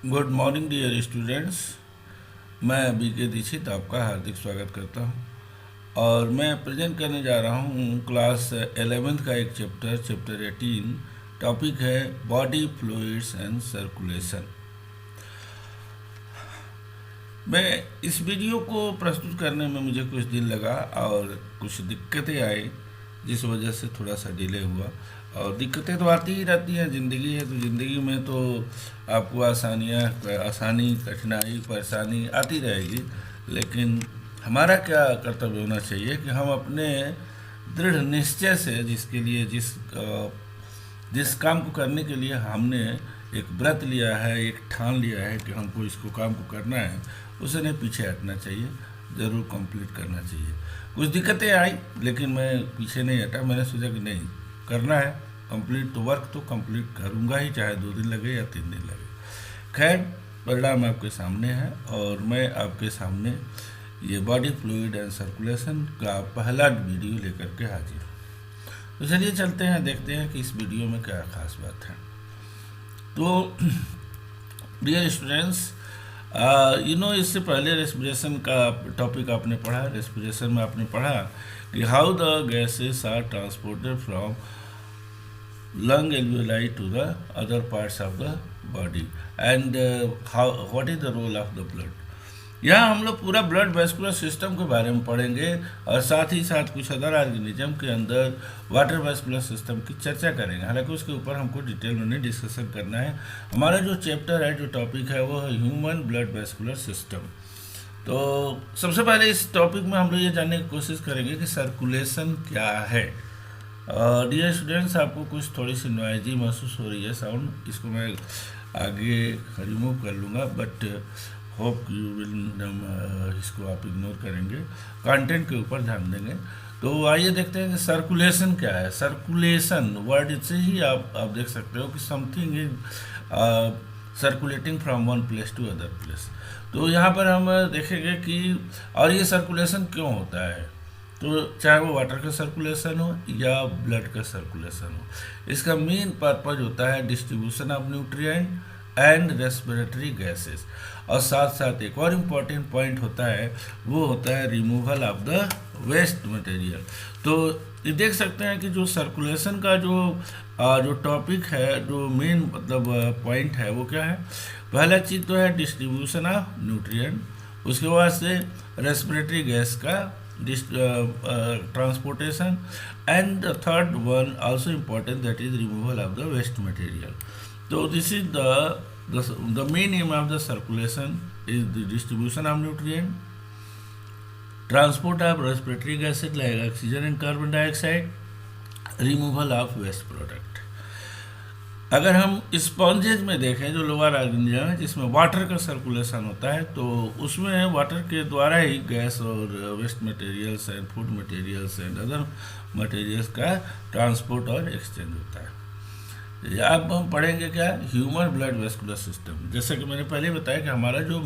Good morning dear students. मैं BK Dixit आपका हार्दिक स्वागत करता हूं और मैं प्रेजेंट करने जा रहा हूं क्लास 11th का एक चैप्टर 18। टॉपिक है बॉडी फ्लूइड्स एंड सर्कुलेशन। मैं इस वीडियो को प्रस्तुत करने में मुझे कुछ दिन लगा और कुछ दिक्कतें आई, जिस वजह से थोड़ा सा डिले हुआ। और दिक्कतें तो आती ही रहती हैं, ज़िंदगी है तो ज़िंदगी में तो आपको आसानी कठिनाई परेशानी आती रहेगी। लेकिन हमारा क्या कर्तव्य होना चाहिए कि हम अपने दृढ़ निश्चय से जिस काम को करने के लिए हमने एक व्रत लिया है, एक ठान लिया है कि हमको इसको काम को करना है, उसे नहीं पीछे हटना चाहिए, ज़रूर कंप्लीट करना चाहिए। कुछ दिक्कतें आई लेकिन मैं पीछे नहीं हटा। मैंने सोचा कि नहीं, करना है कंप्लीट, तो वर्क तो कंप्लीट करूँगा ही, चाहे 2 दिन लगे या 3 दिन लगे। खैर, परिणाम आपके सामने है और मैं आपके सामने ये बॉडी फ्लूइड एंड सर्कुलेशन का पहला वीडियो लेकर के हाजिर हूँ। तो चलिए चलते हैं, देखते हैं कि इस वीडियो में क्या खास बात है। तो डियर स्टूडेंट्स, इससे पहले रेस्पिरेशन का टॉपिक आपने पढ़ा। रेस्पिरेशन में आपने पढ़ा कि how the gases are transported from lung alveoli to the other parts of the body and what is the role of the blood। यहाँ हम लोग पूरा ब्लड वेस्कुलर सिस्टम के बारे में पढ़ेंगे और साथ ही साथ कुछ अदर ऑर्गेनिज्म के अंदर वाटर वेस्कुलर सिस्टम की चर्चा करेंगे। हालांकि उसके ऊपर हमको डिटेल में नहीं डिस्कशन करना है। हमारा जो चैप्टर है, जो टॉपिक है, वो है ह्यूमन ब्लड वेस्कुलर सिस्टम। तो सबसे पहले इस टॉपिक में हम लोग ये जानने की कोशिश करेंगे कि सर्कुलेशन क्या है। डियर स्टूडेंट्स, आपको कुछ थोड़ी सी नॉइजी महसूस हो रही है साउंड, इसको मैं आगे रिमूव कर लूँगा, बट होप यू विल इसको आप इग्नोर करेंगे, कंटेंट के ऊपर ध्यान देंगे। तो आइए देखते हैं कि सर्कुलेशन क्या है। सर्कुलेशन वर्ड से ही आप देख सकते हो कि something is circulating from one place to other place. तो यहाँ पर हम देखेंगे कि और ये सर्कुलेशन क्यों होता है। तो चाहे वो वाटर का सर्कुलेशन हो या ब्लड का सर्कुलेशन हो, इसका मेन पर्पज होता है distribution of nutrient and respiratory gases. और साथ साथ एक और इम्पॉर्टेंट पॉइंट होता है, वो होता है removal of the waste material. तो ये देख सकते हैं कि जो सर्कुलेशन का जो टॉपिक है, जो मेन मतलब पॉइंट है, वो क्या है। पहला चीज़ तो है डिस्ट्रीब्यूशन ऑफ न्यूट्रिएंट, उसके बाद से रेस्पिरेटरी गैस का transportation, and the third one also important, that is removal of the waste material. So this is the main aim of the circulation is the distribution of nutrient, transport of respiratory gases like oxygen and carbon dioxide, removal of waste product। अगर हम स्पॉन्जेज में देखें, जो lower organism है जिसमें water का circulation होता है, तो उसमें वाटर के द्वारा ही गैस और waste materials and food materials and other materials का ट्रांसपोर्ट और एक्सचेंज होता है। अब हम पढ़ेंगे क्या, ह्यूमन ब्लड वेस्कुलर सिस्टम। जैसे कि मैंने पहले बताया कि हमारा जो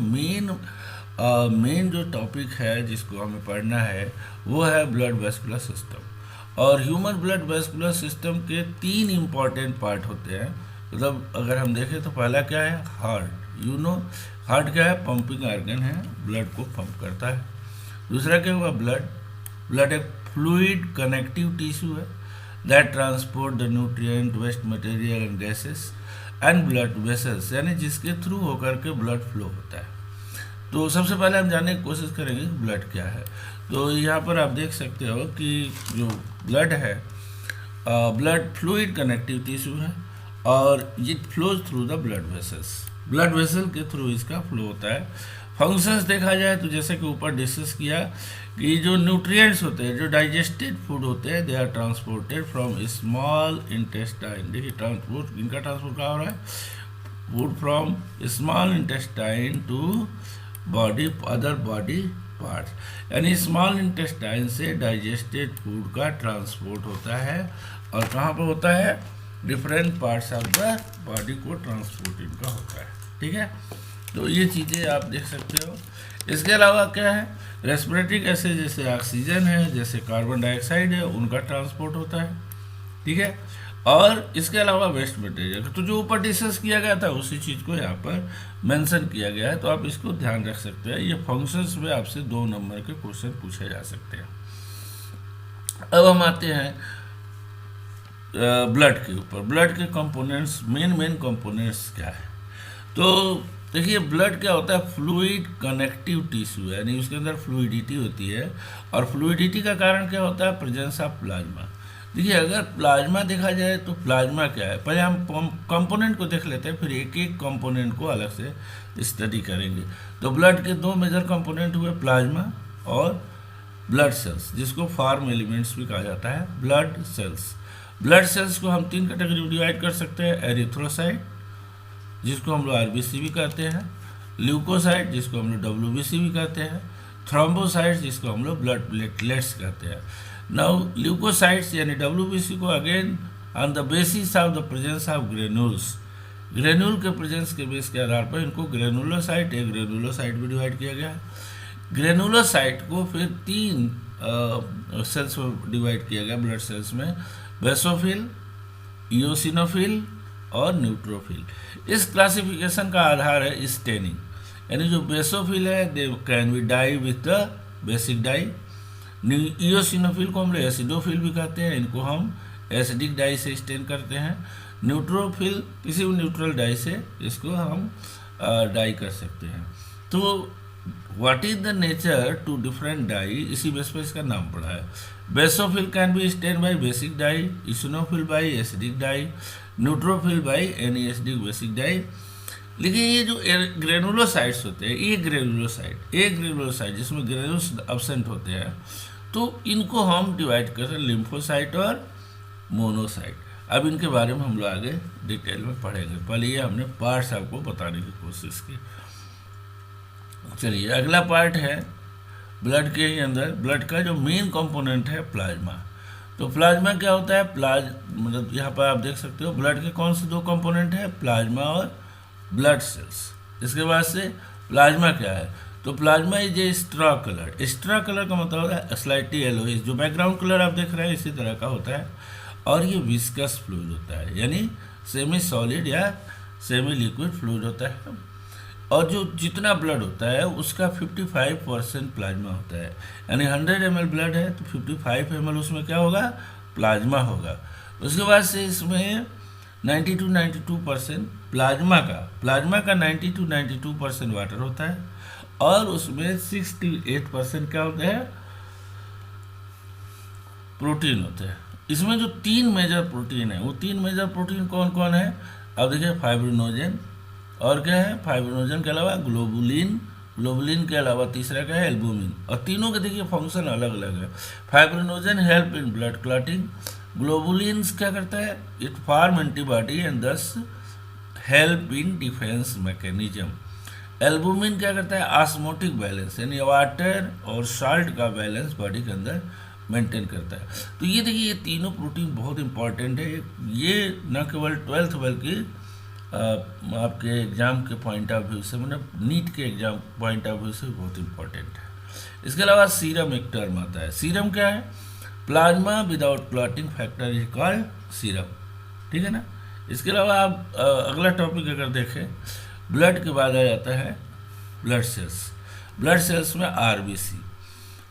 मेन जो टॉपिक है जिसको हमें पढ़ना है, वो है ब्लड वेस्कुलर सिस्टम। और ह्यूमन ब्लड वेस्कुलर सिस्टम के 3 इम्पॉर्टेंट पार्ट होते हैं। मतलब अगर हम देखें तो पहला क्या है, हार्ट। हार्ट क्या है, पंपिंग ऑर्गन है, ब्लड को पंप करता है। दूसरा क्या हुआ, ब्लड एक फ्लूइड कनेक्टिव टिश्यू है that transport the nutrient, waste material and gases and blood vessels, यानी जिसके थ्रू होकर के ब्लड फ्लो होता है। तो सबसे पहले हम जानने की कोशिश करेंगे कि ब्लड क्या है। तो यहाँ पर आप देख सकते हो कि जो ब्लड है, ब्लड फ्लूइड कनेक्टिव टिश्यू है और it flows through the blood vessels. Blood vessel के थ्रू इसका फ्लो होता है। फंक्शंस देखा जाए तो जैसे कि ऊपर डिस्कस किया कि जो न्यूट्रिएंट्स होते हैं, जो डाइजेस्टेड फूड होते हैं, they are transported from small intestine. देखिए ट्रांसपोर्ट, इनका ट्रांसपोर्ट कहाँ हो रहा है, food from small intestine to body, other body parts, यानी स्मॉल इंटेस्टाइन से डाइजेस्टेड फूड का ट्रांसपोर्ट होता है। और कहाँ पर होता है, different parts of the body को ट्रांसपोर्ट इनका होता है। ठीक है, तो ये चीज़ें आप देख सकते हो। इसके अलावा क्या है, रेस्पिरेटरी गैसेज जैसे ऑक्सीजन है, जैसे कार्बन डाइऑक्साइड है, उनका ट्रांसपोर्ट होता है। ठीक है, और इसके अलावा वेस्ट मटेरियल, तो जो ऊपर डिस्कस किया गया था उसी चीज़ को यहाँ पर मेंशन किया गया है, तो आप इसको ध्यान रख सकते हैं। ये फंक्शंस में आपसे 2 नंबर के क्वेश्चन पूछे जा सकते हैं। अब हम आते हैं ब्लड के ऊपर। ब्लड के कंपोनेंट्स, मेन कंपोनेंट्स क्या है? तो देखिए, ब्लड क्या होता है? फ्लूइड कनेक्टिव टिश्यू है, यानी उसके अंदर फ्लूइडिटी होती है। और फ्लूइडिटी का कारण क्या होता है? Presence of plasma. देखिए, अगर प्लाज्मा देखा जाए तो प्लाज्मा क्या है, पहले हम कंपोनेंट को देख लेते हैं, फिर एक एक कंपोनेंट को अलग से स्टडी करेंगे। तो ब्लड के 2 मेजर कंपोनेंट हुए, प्लाज्मा और ब्लड सेल्स, जिसको फार्म एलिमेंट्स भी कहा जाता है। ब्लड सेल्स, ब्लड सेल्स को हम 3 कैटेगरी में डिवाइड कर सकते हैं। एरिथ्रोसाइट, जिसको हम लोग आरबीसी भी कहते हैं, ल्यूकोसाइट, जिसको हम लोग डब्ल्यूबीसी भी कहते हैं, थ्रोम्बोसाइट्स, जिसको हम लोग ब्लड प्लेटलेट्स कहते हैं। नाउ ल्यूकोसाइट्स यानी डब्ल्यूबीसी को again on the basis of the presence of granules, granule के प्रेजेंस के बेस के आधार पर इनको ग्रेनुलोसाइट, एक ग्रेनुलोसाइट भी डिवाइड किया गया है। ग्रेनुलोसाइट को फिर 3 सेल्स में डिवाइड किया गया ब्लड सेल्स में, बेसोफिल, इओसिनोफिल और न्यूट्रोफिल। इस क्लासिफिकेशन का आधार है स्टेनिंग, यानी जो बेसोफिल है they can be dyed with the basic dye. Eosinophil को हम लोग एसिडोफिल भी कहते हैं, इनको हम एसिडिक डाई से स्टेन करते हैं। न्यूट्रोफिल किसी भी न्यूट्रल डाई से इसको हम डाई कर सकते हैं। तो what is the nature to different dye, इसी बेस पर इसका नाम पड़ा है। Basophil can be stain by basic dye, eosinophil by acidic dye, neutrophil by any acidic basic dye. लेकिन ये जो ग्रेनुलोसाइट्स होते हैं, ये ग्रेनुलोसाइट जिसमें ग्रेनुल्स अब्सेंट होते हैं, तो इनको हम डिवाइड करते हैं लिम्फोसाइट और मोनोसाइट। अब इनके बारे में हम लोग आगे डिटेल में पढ़ेंगे, पहले ये हमने पार्ट्स आपको बताने की कोशिश की। चलिए, अगला पार्ट है ब्लड के ही अंदर, ब्लड का जो मेन कंपोनेंट है प्लाज्मा। तो प्लाज्मा क्या होता है? मतलब यहाँ पर आप देख सकते हो ब्लड के कौन से 2 कंपोनेंट है, प्लाज्मा और ब्लड सेल्स। इसके बाद से प्लाज्मा क्या है? तो plasma is a straw colour. Straw colour का मतलब होता है स्लाइटली येलोइश, जो बैकग्राउंड कलर आप देख रहे हैं इसी तरह का होता है। और ये विस्कस फ्लूइड होता है, यानी सेमी सॉलिड या सेमी लिक्विड फ्लूइड होता है। और जो जितना ब्लड होता है उसका 55% प्लाज्मा होता है, यानी 100 ml ब्लड है तो 55 ml उसमें क्या होगा? प्लाज्मा होगा। उसके बाद से इसमें 92% प्लाज्मा का 92% वाटर होता है, और उसमें 68% क्या होता है? प्रोटीन होते हैं। इसमें जो 3 मेजर प्रोटीन है, वो 3 मेजर प्रोटीन कौन कौन है? अब देखिए, फाइब्रिनोजन, और क्या है? फाइब्रिनोजन के अलावा ग्लोबुलिन के अलावा तीसरा क्या है? एल्बुमिन। और तीनों के देखिए फंक्शन अलग अलग है। Fibrinogen help in blood clotting, globulins क्या करता है? इट फॉर्म एंटीबॉडी एंड दस help in defence mechanism. Albumin क्या करता है? ऑस्मोटिक बैलेंस, यानी वाटर और साल्ट का बैलेंस बॉडी के अंदर मेंटेन करता है। तो ये देखिए, ये तीनों प्रोटीन बहुत इंपॉर्टेंट है। ये न केवल 12th बल्कि आपके एग्ज़ाम के पॉइंट ऑफ व्यू से, मतलब नीट के एग्ज़ाम पॉइंट ऑफ व्यू से बहुत इंपॉर्टेंट है। इसके अलावा सीरम एक टर्म आता है। सीरम क्या है? Plasma without clotting factor is called serum, ठीक है ना। इसके अलावा आप अगला टॉपिक अगर देखें, ब्लड के बाद आ जाता है ब्लड सेल्स। ब्लड सेल्स में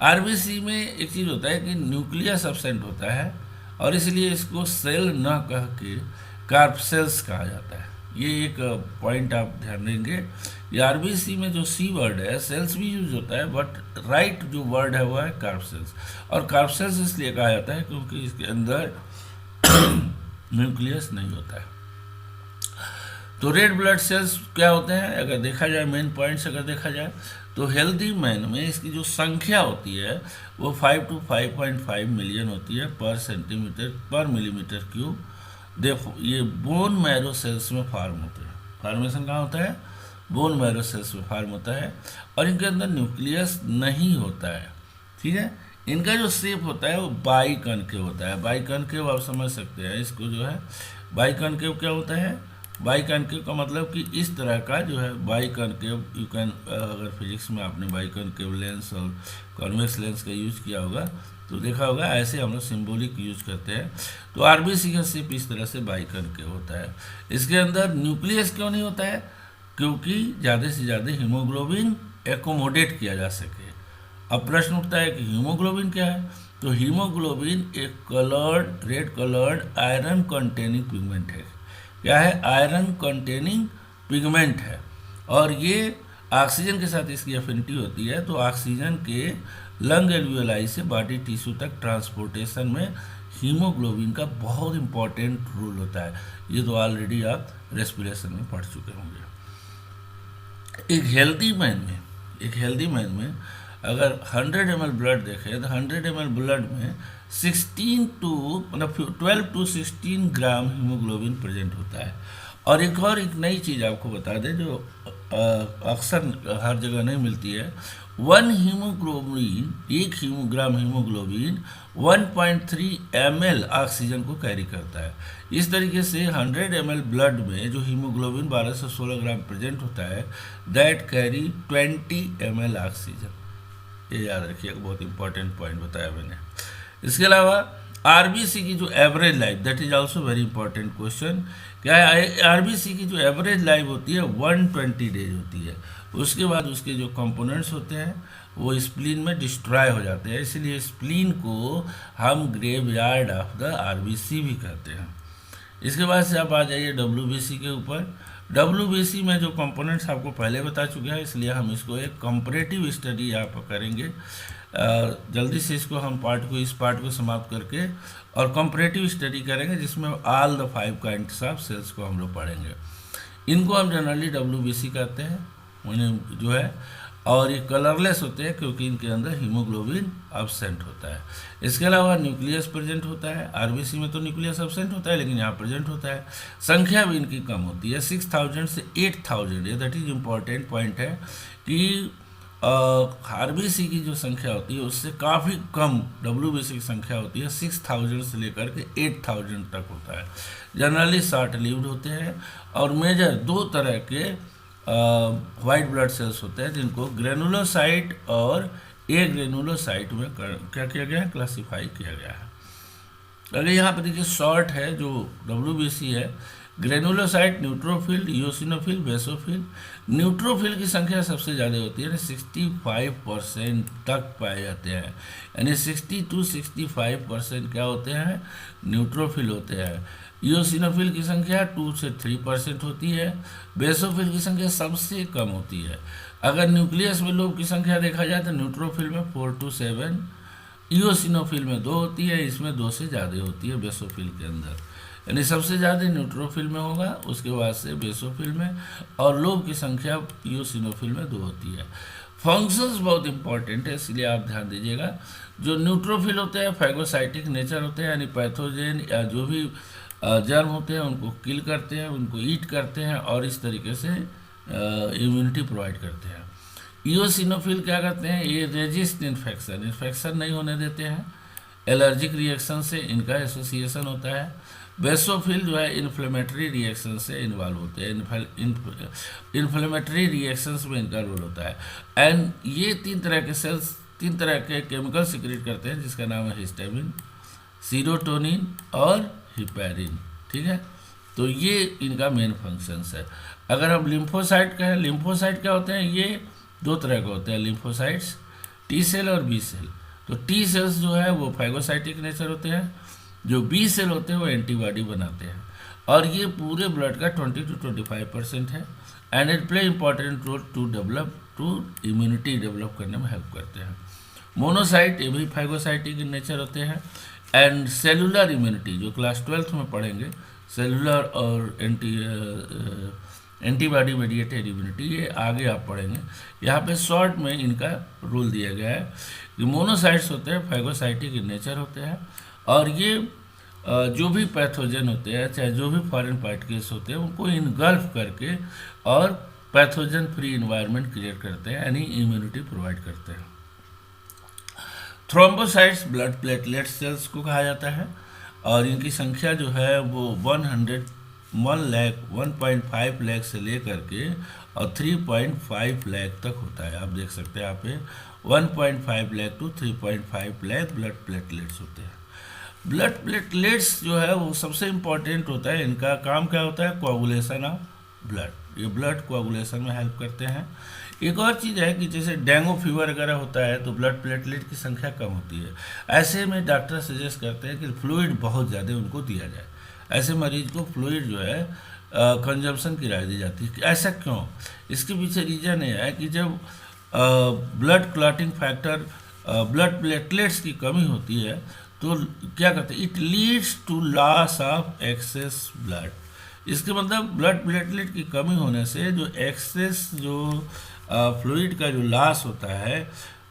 आरबीसी में एक चीज़ होता है कि न्यूक्लियस एब्सेंट होता है, और इसलिए इसको सेल न कह के कार्प सेल्स कहा जाता है। ये एक पॉइंट आप ध्यान देंगे। ये आरबीसी में जो सी वर्ड है, सेल्स भी यूज होता है, बट राइट जो वर्ड है वो है कार्प सेल्स। और कार्प सेल्स इसलिए कहा जाता है क्योंकि इसके अंदर न्यूक्लियस नहीं होता है। तो रेड ब्लड सेल्स क्या होते हैं? अगर देखा जाए, मेन पॉइंट्स अगर देखा जाए, तो हेल्दी मैन में इसकी जो संख्या होती है वो 5 to 5.5 मिलियन होती है पर मिलीमीटर क्यूब। देखो, ये बोन मैरो सेल्स में फार्म होते हैं। फार्मेशन कहाँ होता है? बोन मैरो सेल्स में फार्म होता है, और इनके अंदर न्यूक्लियस नहीं होता है, ठीक है। इनका जो शेप होता है वो बाइकॉनकेव होता है। बाइकॉनकेव आप समझ सकते हैं इसको, जो है बाइकॉनकेव क्या होता है? बाई कॉनकेव का मतलब कि इस तरह का जो है बाई कॉनकेव, यू कैन, अगर फिजिक्स में आपने बाई कॉनकेव लेंस और कॉन्वेक्स लेंस का यूज किया होगा तो देखा होगा, ऐसे हम लोग सिंबॉलिक यूज करते हैं। तो आरबीसी का शेप इस तरह से बाई कॉनकेव होता है। इसके अंदर न्यूक्लियस क्यों नहीं होता है? क्योंकि ज़्यादा से ज़्यादा हीमोग्लोबिन एकोमोडेट किया जा सके। अब प्रश्न उठता है कि हीमोग्लोबिन क्या है? तो हीमोग्लोबिन एक coloured, red coloured iron containing pigment है। क्या है? आयरन कंटेनिंग पिगमेंट है। और ये ऑक्सीजन के साथ इसकी एफिनिटी होती है, तो ऑक्सीजन के लंग एल्वियोलाई से बॉडी टिश्यू तक ट्रांसपोर्टेशन में हीमोग्लोबिन का बहुत इंपॉर्टेंट रोल होता है। ये तो ऑलरेडी आप रेस्पिरेशन में पढ़ चुके होंगे। एक हेल्दी मैन में अगर 100 ml ब्लड देखें तो 100 ml ब्लड में 12 टू 16 ग्राम हीमोग्लोबिन प्रेजेंट होता है। और एक नई चीज़ आपको बता दें जो अक्सर हर जगह नहीं मिलती है। एक ग्राम हीमोग्लोबिन 1.3 ml ऑक्सीजन को कैरी करता है। इस तरीके से 100 ml ब्लड में जो हीमोग्लोबिन 12 से 16 ग्राम प्रेजेंट होता है, दैट कैरी 20 ml ऑक्सीजन। ये याद रखिएगा, बहुत इंपॉर्टेंट पॉइंट बताया मैंने। इसके अलावा आरबीसी की जो average life, that is also very important question. क्या है? आरबीसी की जो एवरेज लाइफ होती है 120 डेज होती है। उसके बाद उसके जो कंपोनेंट्स होते हैं वो स्प्लीन में डिस्ट्रॉय हो जाते हैं, इसलिए स्प्लीन को हम ग्रेवयार्ड ऑफ द आरबीसी भी कहते हैं। इसके बाद से आप आ जाइए डब्ल्यूबीसी के ऊपर। डब्ल्यूबीसी में जो कंपोनेंट्स आपको पहले बता चुके हैं, इसलिए हम इसको एक कंपैरेटिव स्टडी यहाँ पर करेंगे। जल्दी से इस पार्ट को समाप्त करके और कंपैरेटिव स्टडी करेंगे, जिसमें all the 5 kinds of cells को हम लोग पढ़ेंगे। इनको हम जनरली डब्ल्यूबीसी कहते हैं, उन्हें जो है, और ये कलरलेस होते हैं क्योंकि इनके अंदर हीमोग्लोबिन एब्सेंट होता है। इसके अलावा न्यूक्लियस प्रेजेंट होता है। आरबीसी में तो न्यूक्लियस एब्सेंट होता है, लेकिन यहाँ प्रेजेंट होता है। संख्या भी इनकी कम होती है, 6000 से 8000। ये दैट इज इम्पॉर्टेंट पॉइंट है कि आरबीसी की जो संख्या होती है उससे काफ़ी कम डब्ल्यूबीसी की संख्या होती है। 6000 से लेकर के 8000 तक होता है। जनरली शॉर्ट लिव्ड होते हैं और मेजर 2 तरह के वाइट ब्लड सेल्स होते हैं, जिनको ग्रेनुलोसाइट और ए ग्रेनुलोसाइट में क्या किया गया है? क्लासीफाई किया गया है। अगर यहाँ पर देखिए शॉर्ट है जो डब्ल्यूबीसी है, granulocyte, neutrophil, eosinophil, basophil. Neutrophil की संख्या सबसे ज़्यादा होती है, 65% तक पाए जाते हैं, यानी 60 to 65% क्या होते हैं? न्यूट्रोफिल होते हैं। इओसिनोफिल की संख्या 2 से 3% होती है। बेसोफिल की संख्या सबसे कम होती है। अगर न्यूक्लियस में लोग की संख्या देखा जाए तो न्यूट्रोफिल में 4 to 7, इओसिनोफिल में 2 होती है, इसमें 2 से ज़्यादा होती है बेसोफिल के अंदर, यानी सबसे ज़्यादा न्यूट्रोफिल में होगा, उसके बाद से बेसोफिल में, और लोग की संख्या इओसिनोफिल में 2 होती है। फंक्शंस बहुत इंपॉर्टेंट है, इसलिए आप ध्यान दीजिएगा। जो न्यूट्रोफिल होते हैं फैगोसाइटिक नेचर होते हैं, यानी पैथोजेन या जो भी जर्म होते हैं उनको किल करते हैं, उनको ईट करते हैं और इस तरीके से इम्यूनिटी प्रोवाइड करते हैं। इओसिनोफिल क्या करते हैं? ये रेजिस्ट इन्फेक्शन नहीं होने देते हैं, एलर्जिक रिएक्शन से इनका एसोसिएशन होता है। बेसोफिल जो है इन्फ्लेमेटरी रिएक्शन से इन्वॉल्व होते हैं, इन्फ्लेमेटरी रिएक्शंस में इनका रोल होता है। एंड ये 3 तरह के सेल्स 3 तरह के केमिकल सिक्रेट करते हैं, जिसका नाम है हिस्टामिन, सीरोटोनिन और हिपैरिन। ठीक है, तो ये इनका मेन फंक्शंस है। अगर हम लिम्फोसाइट कहें, लिम्फोसाइट क्या होते हैं? ये 2 तरह के होते हैं लिम्फोसाइट्स, टी सेल और बी सेल। तो टी सेल्स जो है वो फैगोसाइटिक नेचर होते हैं, जो बी सेल होते हैं वो एंटीबॉडी बनाते हैं, और ये पूरे ब्लड का 20 to 25% है। And it play important role to immunity develop करने में हेल्प करते हैं। मोनोसाइट, ये भी फैगोसाइटिक इन नेचर होते हैं। एंड सेलुलर इम्यूनिटी जो क्लास 12th में पढ़ेंगे, सेलुलर और एंटीबॉडी मेडिएटेड इम्यूनिटी, ये आगे आप पढ़ेंगे। यहाँ पे शॉर्ट में इनका रोल दिया गया है कि मोनोसाइट्स होते हैं फैगोसाइटिक इन नेचर होते हैं, और ये जो भी पैथोजन होते हैं, चाहे जो भी फॉरेन पार्टिकल्स होते हैं, उनको इनगल्फ करके और पैथोजन फ्री इन्वायरमेंट क्रिएट करते हैं, यानी इम्यूनिटी प्रोवाइड करते हैं। थ्रोम्बोसाइट्स ब्लड प्लेटलेट सेल्स को कहा जाता है, और इनकी संख्या जो है वो 100 1 लाख 1.5 लाख से लेकर के और 3.5 लाख तक होता है। आप देख सकते हैं यहाँ पे 1.5 lakh to 3.5 lakh blood platelets होते हैं। ब्लड प्लेटलेट्स जो है वो सबसे इम्पॉर्टेंट होता है। इनका काम क्या होता है? Coagulation of blood. ये ब्लड कोआगुलेशन में हेल्प करते हैं। एक और चीज़ है कि जैसे डेंगू फीवर वगैरह होता है तो ब्लड प्लेटलेट की संख्या कम होती है। ऐसे में डॉक्टर सजेस्ट करते हैं कि फ्लूइड बहुत ज़्यादा उनको दिया जाए। ऐसे मरीज को फ्लूइड जो है कंजम्पशन की राय दी जाती है। ऐसा क्यों? इसके पीछे रीज़न ये है कि जब blood clotting factor blood platelets की कमी होती है तो क्या करते हैं? It leads to loss of excess blood. इसके मतलब ब्लड प्लेटलेट की कमी होने से जो एक्सेस जो फ्लूइड का जो लॉस होता है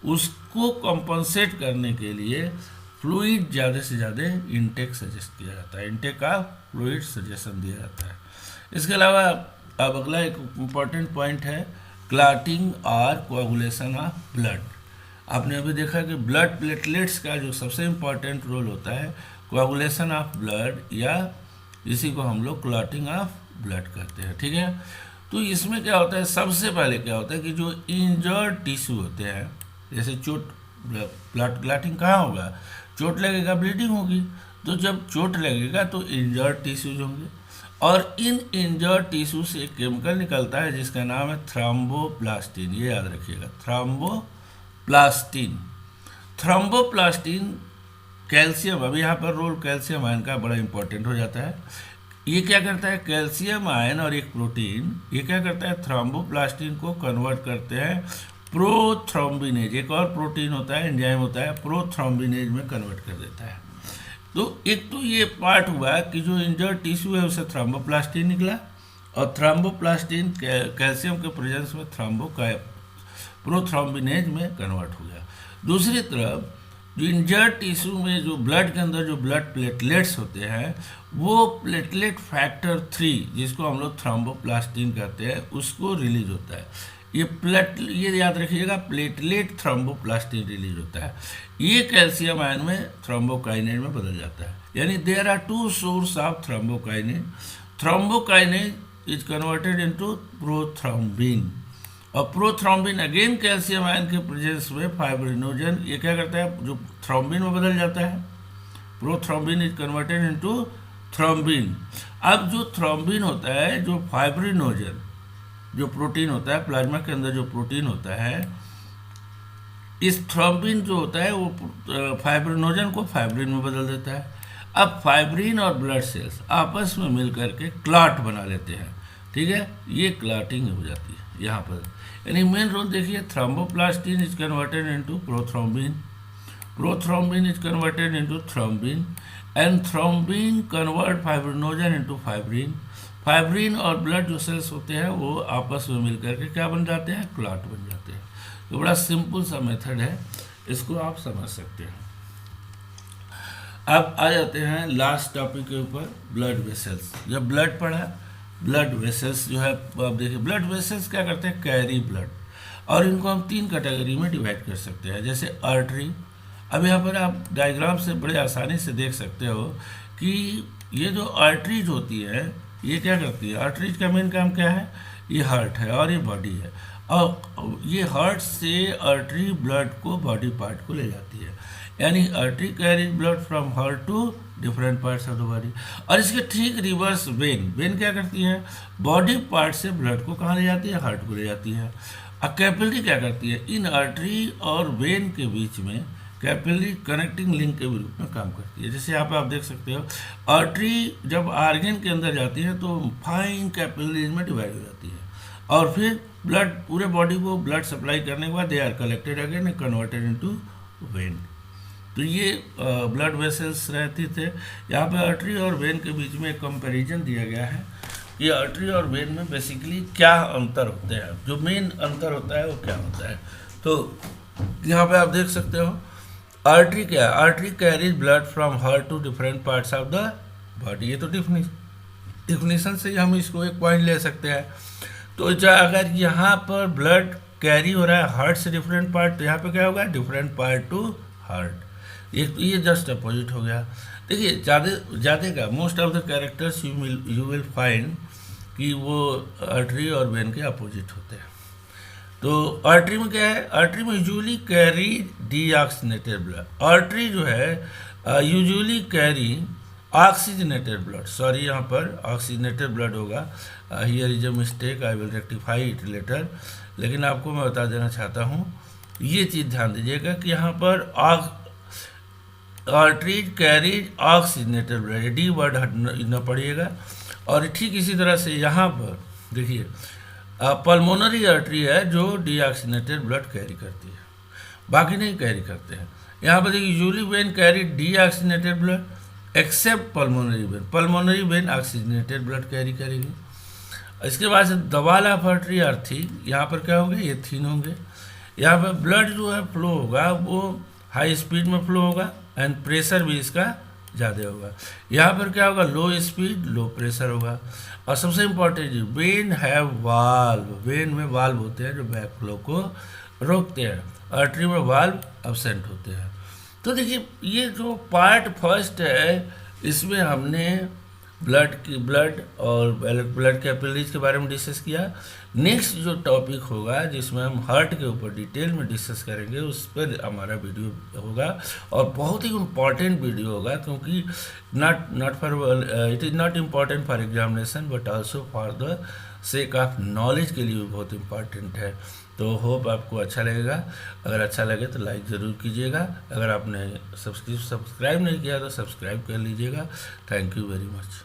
उसको कंपनसेट करने के लिए फ्लूइड ज़्यादा से ज़्यादा इनटेक सजेस्ट किया जाता है। इनटेक का फ्लूइड सजेशन दिया जाता है। इसके अलावा अब अगला एक इम्पॉर्टेंट पॉइंट है क्लॉटिंग और कोआगुलेशन ऑफ ब्लड। आपने अभी देखा कि ब्लड प्लेटलेट्स का जो सबसे इम्पॉर्टेंट रोल होता है कोआगुलेशन ऑफ ब्लड, या इसी को हम लोग क्लॉटिंग ऑफ ब्लड कहते हैं। ठीक है, तो इसमें क्या होता है? सबसे पहले क्या होता है कि जो इंजर्ड टिश्यू होते हैं, जैसे चोट, ब्लड क्लॉटिंग कहाँ होगा? चोट लगेगा, ब्लीडिंग होगी। तो जब चोट लगेगा तो इंजर्ड टिश्यूज होंगे और इन इंजर्ड टिश्यू से एक केमिकल निकलता है जिसका नाम है थ्रोम्बोप्लास्टिन। ये याद रखिएगा, थ्रोम्बोप्लास्टिन। थ्रोम्बोप्लास्टिन कैल्शियम, अभी यहाँ पर रोल कैल्शियम आयन का बड़ा इंपॉर्टेंट हो जाता है। ये क्या करता है? कैल्शियम आयन और एक प्रोटीन, ये क्या करता है? थ्रोम्बोप्लास्टिन को कन्वर्ट करते हैं प्रोथ्रोम्बिनेज। एक और प्रोटीन होता है, एंजाइम होता है, प्रोथ्रोम्बिनेज में कन्वर्ट कर देता है। तो एक तो ये पार्ट हुआ कि जो इंजर्ड टिश्यू है उसे थ्रोम्बोप्लास्टिन निकला और थ्रोम्बोप्लास्टिन कैल्शियम के प्रेजेंस में प्रोथ्रोम्बिनेज में कन्वर्ट हो गया। दूसरी तरफ जो इंजर्ड टिश्यू में जो ब्लड के अंदर जो ब्लड प्लेटलेट्स होते हैं वो प्लेटलेट फैक्टर 3 जिसको हम लोग थ्रोम्बोप्लास्टिन कहते हैं उसको रिलीज होता है। ये याद रखिएगा, प्लेटलेट थ्रोम्बोप्लास्टिन रिलीज होता है। ये कैल्शियम आयन में थ्रोम्बोकाइनेज में बदल जाता है। यानी there are 2 source of thrombokinase. Thrombokinase is converted into prothrombin और प्रोथ्रोम्बिन अगेन कैल्शियम आयन के प्रेजेंस में फाइब्रिनोजन ये क्या करता है? जो थ्रोम्बिन में बदल जाता है। Prothrombin is converted into thrombin. अब जो थ्रोम्बिन होता है, जो फाइब्रिनोजन जो प्रोटीन होता है, प्लाज्मा के अंदर जो प्रोटीन होता है, इस थ्रोम्बिन जो होता है वो फाइब्रिनोजन को फाइब्रिन में बदल देता है। अब फाइब्रिन और ब्लड सेल्स आपस में मिल करके क्लॉट बना लेते हैं। ठीक है, ये क्लॉटिंग हो जाती है यहाँ पर। यानी मेन रोल देखिए, thromboplastin is converted into prothrombin, prothrombin is converted into thrombin and thrombin convert fibrinogen into fibrin. Fibrin और ब्लड जो सेल्स होते हैं वो आपस में मिलकर के क्या बन जाते हैं? क्लॉट बन जाते हैं। तो बड़ा सिंपल सा मेथड है, इसको आप समझ सकते हैं। अब आ जाते हैं लास्ट टॉपिक के ऊपर, ब्लड वेसल्स। जब ब्लड पढ़ा, ब्लड वेसल्स जो है, आप देखिए ब्लड वेसल्स क्या करते हैं? कैरी ब्लड, और इनको हम 3 कैटेगरी में डिवाइड कर सकते हैं। जैसे आर्टरी, अब यहाँ पर आप डायग्राम से बड़े आसानी से देख सकते हो कि ये जो आर्टरीज होती है ये क्या करती है? आर्टरीज का मेन काम क्या है? ये हार्ट है और ये बॉडी है, और ये हार्ट से आर्टरी ब्लड को बॉडी पार्ट को ले जाती है। यानी artery carries blood from heart to different parts of the body. और इसके ठीक रिवर्स वेन, वेन क्या करती है? बॉडी पार्ट से ब्लड को कहाँ ले जाती है? हार्ट को ले जाती है। अब कैपिलरी क्या करती है? इन आर्टरी और वेन के बीच में कैपिलरी कनेक्टिंग लिंक के रूप में काम करती है। जैसे यहाँ पे आप देख सकते हो, आर्टरी जब आर्गन के अंदर जाती है तो फाइन कैपिलरीज में डिवाइड हो जाती है और फिर ब्लड पूरे बॉडी को ब्लड सप्लाई करने के बाद they are collected again and converted into vein. तो ये ब्लड वेसल्स रहते थे। यहाँ पे आर्टरी और वेन के बीच में एक कंपैरिजन दिया गया है कि आर्टरी और वेन में बेसिकली क्या अंतर होते हैं, जो मेन अंतर होता है वो क्या होता है। तो यहाँ पे आप देख सकते हो, आर्टरी क्या है? Artery carries blood from heart to different parts of the body. ये तो डिफिनीशन से हम इसको एक पॉइंट ले सकते हैं। तो अगर यहाँ पर ब्लड कैरी हो रहा है हार्ट से डिफरेंट पार्ट, तो यहाँ पे क्या होगा? Different part two heart. एक तो ये जस्ट अपोजिट हो गया। देखिए ज़्यादा का most of the characters you will find कि वो आर्टरी और वेन के अपोजिट होते हैं। तो आर्टरी में क्या है, आर्टरी में usually carry deoxygenated blood. Artery जो है usually carry oxygenated blood, sorry यहाँ पर ऑक्सीजनेटेड ब्लड होगा, here is a mistake, I will rectify it later. लेकिन आपको मैं बता देना चाहता हूँ, ये चीज़ ध्यान दीजिएगा कि यहाँ पर arteries carries oxygenated blood, D word न पढ़िएगा। और ठीक इसी तरह से यहाँ पर देखिए पल्मोनरी आर्टरी है जो डीऑक्सीजनेटेड ब्लड कैरी करती है, बाकी नहीं कैरी करते हैं। यहाँ पर देखिए usually vein carry deoxygenated blood except pulmonary vein, pulmonary vein oxygenated blood carry करेगी। इसके बाद से the wall of artery are thick, यहाँ पर क्या होंगे, ये थिन होंगे। यहाँ पर ब्लड जो है फ्लो होगा वो हाई स्पीड में फ्लो होगा एंड प्रेशर भी इसका ज़्यादा होगा। यहाँ पर क्या होगा, लो स्पीड लो प्रेशर होगा। और सबसे important when have valve, when में वाल्व होते हैं जो बैक फ्लो को रोकते हैं, आर्टरी में वाल्व एब्सेंट होते हैं। तो देखिए ये जो पार्ट फर्स्ट है इसमें हमने ब्लड और ब्लड कैपिलरीज के बारे में डिस्कस किया। नेक्स्ट जो टॉपिक होगा जिसमें हम हार्ट के ऊपर डिटेल में डिस्कस करेंगे, उस पर हमारा वीडियो होगा और बहुत ही इम्पॉर्टेंट वीडियो होगा, क्योंकि not for it is not important for examination but also for the sake of knowledge के लिए भी बहुत इम्पॉर्टेंट है। तो होप आपको अच्छा लगेगा। अगर अच्छा लगे तो लाइक ज़रूर कीजिएगा। अगर आपने सब्सक्राइब नहीं किया तो सब्सक्राइब कर लीजिएगा। Thank you very much.